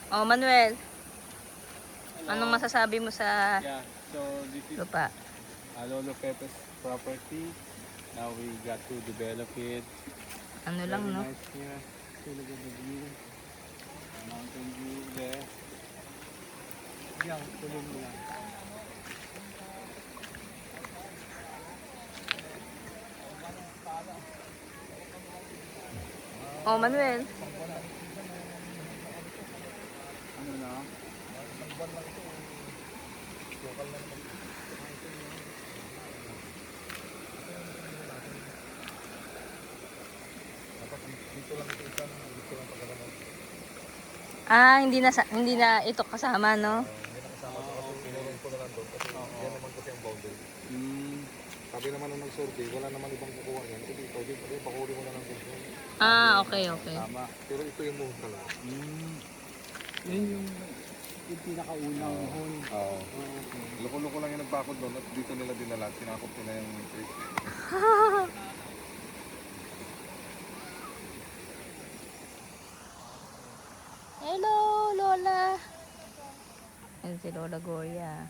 Oh, Manuel, Hello. anong masasabi mo sa Yeah, so this is lupa? Lolo Pepe's property. Now we got to develop it. Ano lang, Very no? nice here. So look at the view. Mountain view there. Yeah, tuloy mo lang. Oh, Manuel. Ano na? Ah, hindi na ito kasama, no? Hmm. Sabi naman nung nag-survey, wala naman ibang kukuha yan. Ito dito, di pa pakuli mo na ng gusto. Ah, okay, okay. Tama. Pero ito yung move talaga. Yun yung pinakaunang hole. Oo. Okay. Loko-loko lang yung nagbakod doon at dito nila dinala. Sinakop nila yung trip. Hello, Lola. Ayan si Lola Gloria.